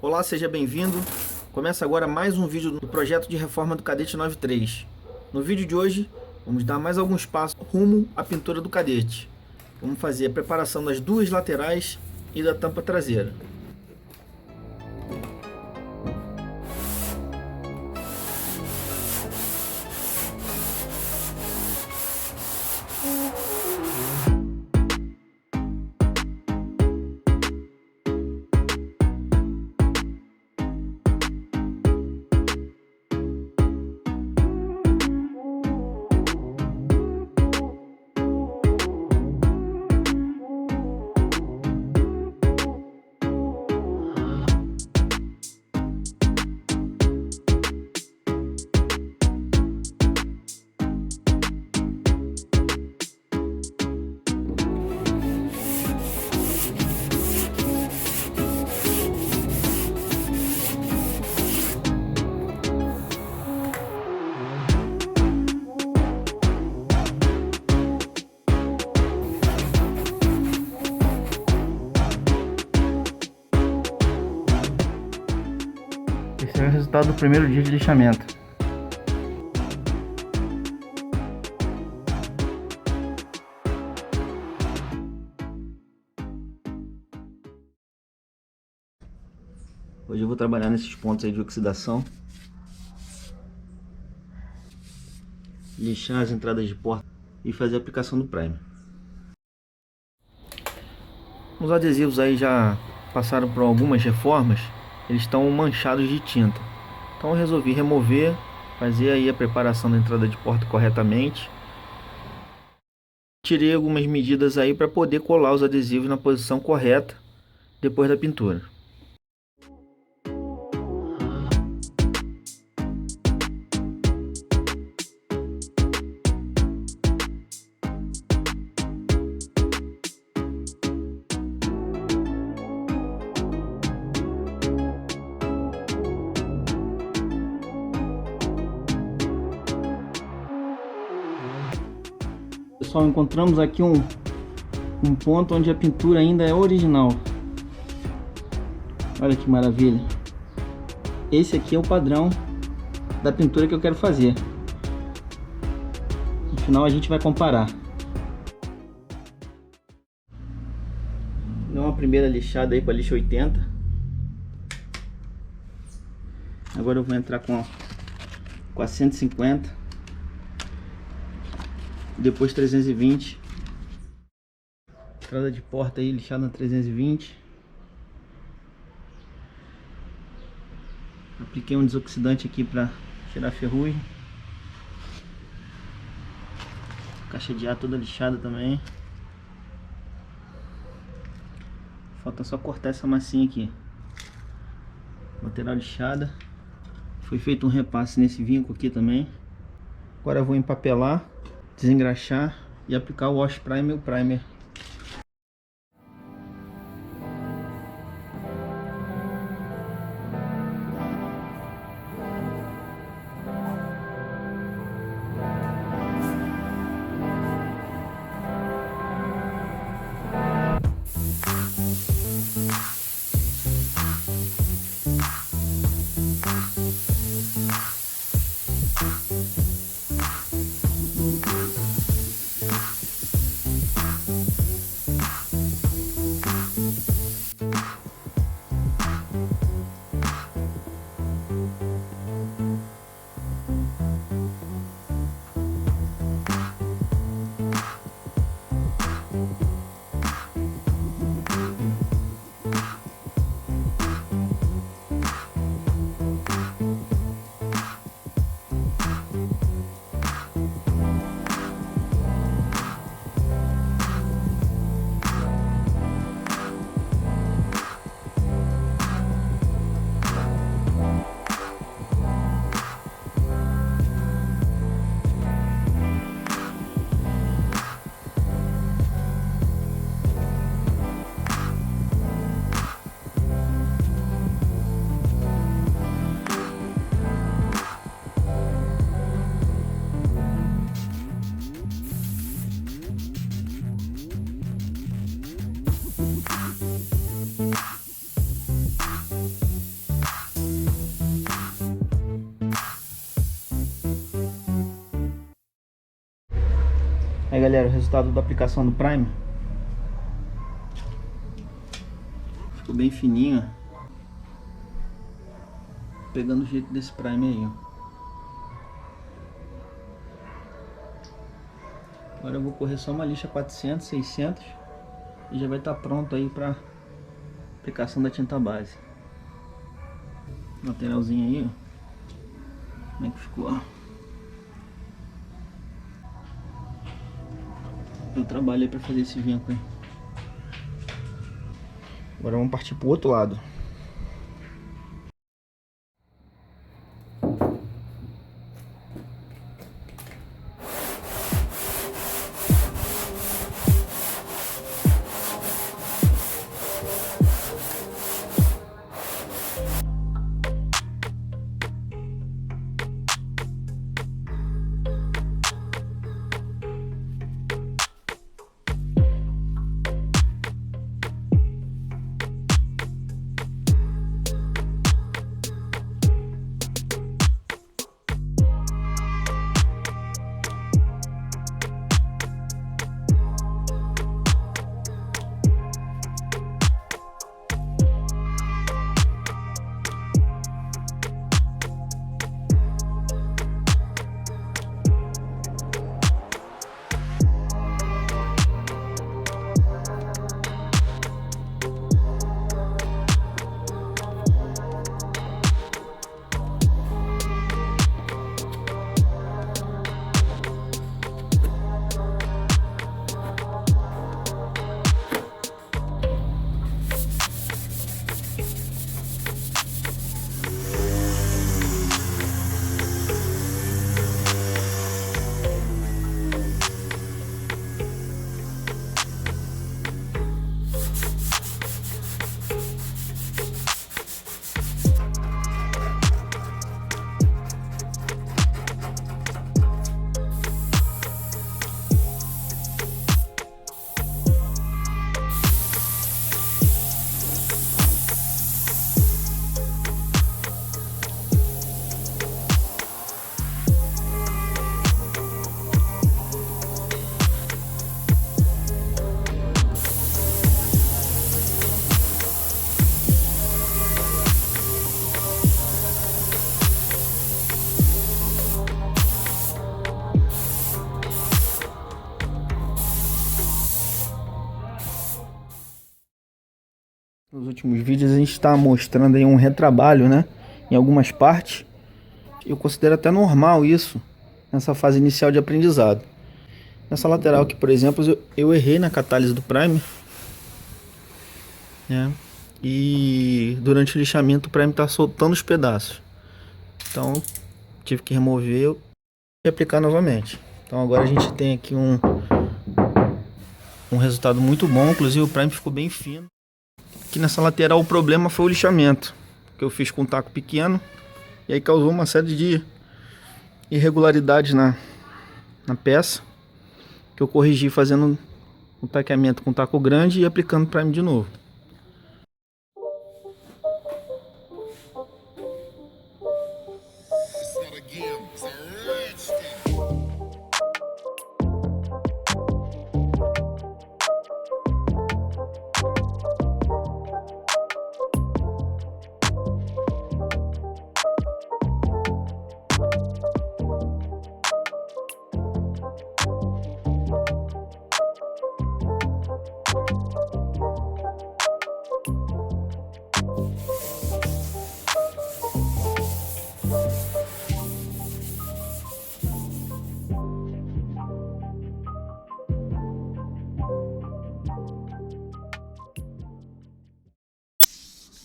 Olá, seja bem-vindo. Começa agora mais um vídeo do projeto de reforma do Cadete 93. No vídeo de hoje, vamos dar mais alguns passos rumo à pintura do Cadete. Vamos fazer a preparação das duas laterais e da tampa traseira. Esse é o resultado do primeiro dia de lixamento. Hoje eu vou trabalhar nesses pontos aí de oxidação. Lixar as entradas de porta e fazer a aplicação do primer. Os adesivos aí já passaram por algumas reformas. Eles estão manchados de tinta. Então eu resolvi remover, fazer aí a preparação da entrada de porta corretamente. Tirei algumas medidas aí para poder colar os adesivos na posição correta depois da pintura. Pessoal, encontramos aqui um ponto onde a pintura ainda é original. Olha que maravilha. Esse aqui é o padrão da pintura que eu quero fazer. No final a gente vai comparar. Deu uma primeira lixada aí com a lixa 80. Agora eu vou entrar com a 150. Depois 320. Entrada de porta aí lixada na 320. Apliquei um desoxidante aqui para tirar a ferrugem. Caixa de ar toda lixada também. Falta só cortar essa massinha aqui. Lateral lixada. Foi feito um repasse nesse vinco aqui também. Agora eu vou empapelar, desengraxar e aplicar o wash primer e o primer. galera, o resultado da aplicação do Prime. Ficou bem fininho, ó. Pegando o jeito desse Prime aí, ó. Agora eu vou correr só uma lixa 400, 600 e já vai estar pronto aí para aplicação da tinta base. Lateralzinho aí, ó. Como é que ficou, ó. Eu trabalhei para fazer esse vinco aí. Agora vamos partir pro outro lado. Nos últimos vídeos a gente está mostrando aí um retrabalho, né, em algumas partes. Eu considero até normal isso nessa fase inicial de aprendizado. Nessa lateral aqui, por exemplo, eu errei na catálise do Prime, né, e durante o lixamento o Prime está soltando os pedaços. Então tive que remover e aplicar novamente. Então agora a gente tem aqui um resultado muito bom, inclusive o Prime ficou bem fino. Aqui nessa lateral o problema foi o lixamento, que eu fiz com um taco pequeno e aí causou uma série de irregularidades na peça, que eu corrigi fazendo o taqueamento com taco grande e aplicando Prime de novo.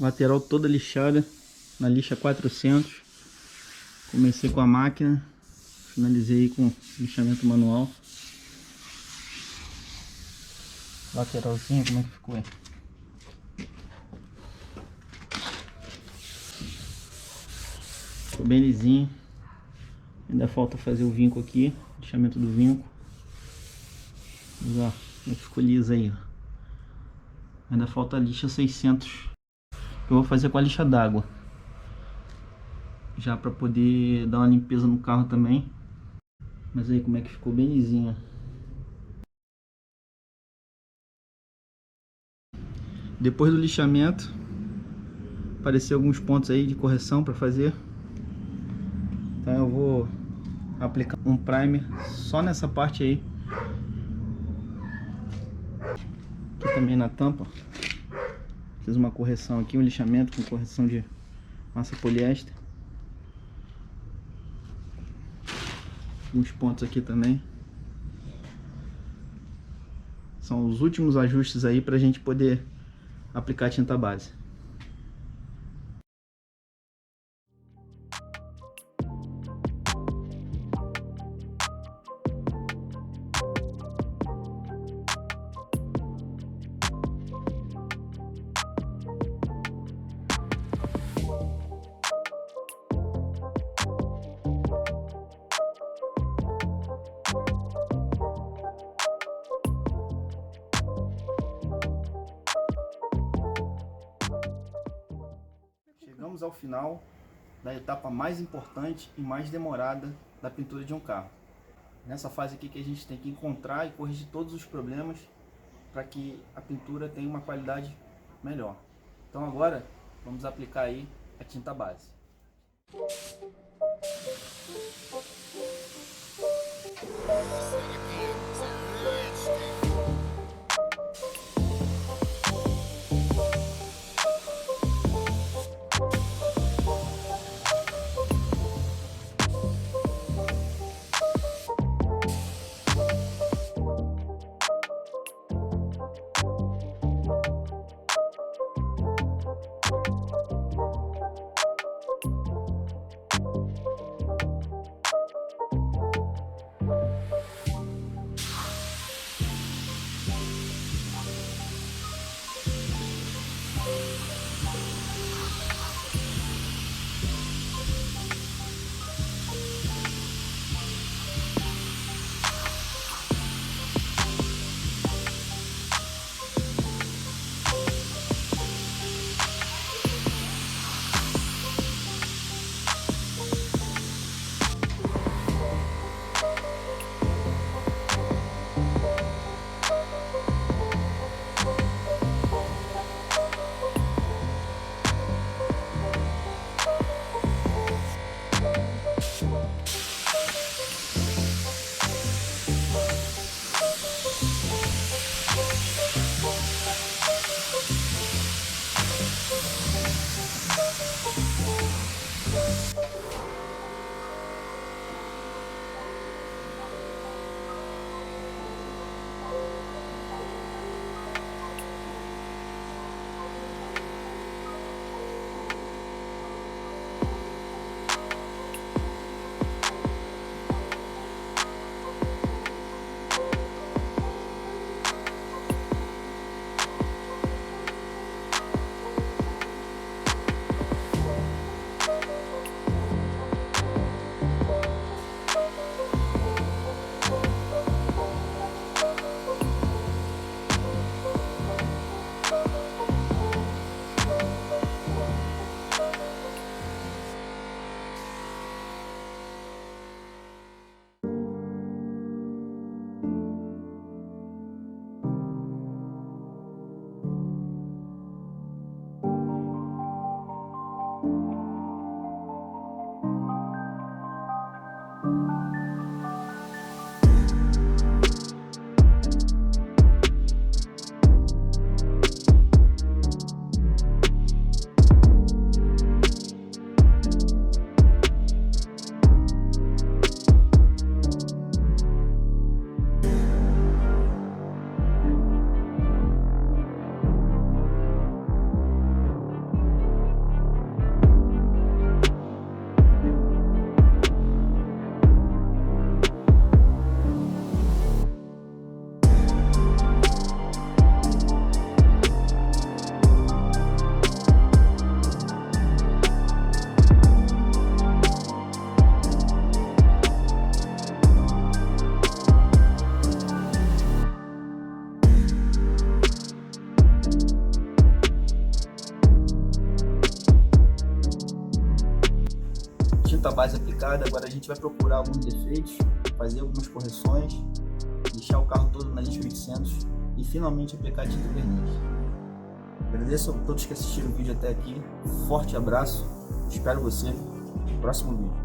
Lateral toda lixada na lixa 400. Comecei com a máquina, finalizei com lixamento manual. Lateralzinha, como é que ficou aí? Ficou bem lisinho. Ainda falta fazer o vinco aqui, lixamento do vinco. Mas ó, como é que ficou liso aí, ó. Ainda falta a lixa 600. Eu vou fazer com a lixa d'água, já para poder dar uma limpeza no carro também. Mas aí como é que ficou bem lisinho. Depois do lixamento, apareceu alguns pontos aí de correção para fazer. Então eu vou aplicar um primer só nessa parte aí. Aqui também na tampa. Fiz uma correção aqui, um lixamento com correção de massa poliéster. Uns pontos aqui também. São os últimos ajustes aí pra gente poder aplicar a tinta base. Chegamos ao final da etapa mais importante e mais demorada da pintura de um carro. Nessa fase aqui que a gente tem que encontrar e corrigir todos os problemas para que a pintura tenha uma qualidade melhor. Então agora vamos aplicar aí a tinta base. Tinta base aplicada, agora a gente vai procurar alguns defeitos, fazer algumas correções, deixar o carro todo na lixo 800 e finalmente aplicar tinta verniz. Agradeço a todos que assistiram o vídeo até aqui. Forte abraço. Espero você no próximo vídeo.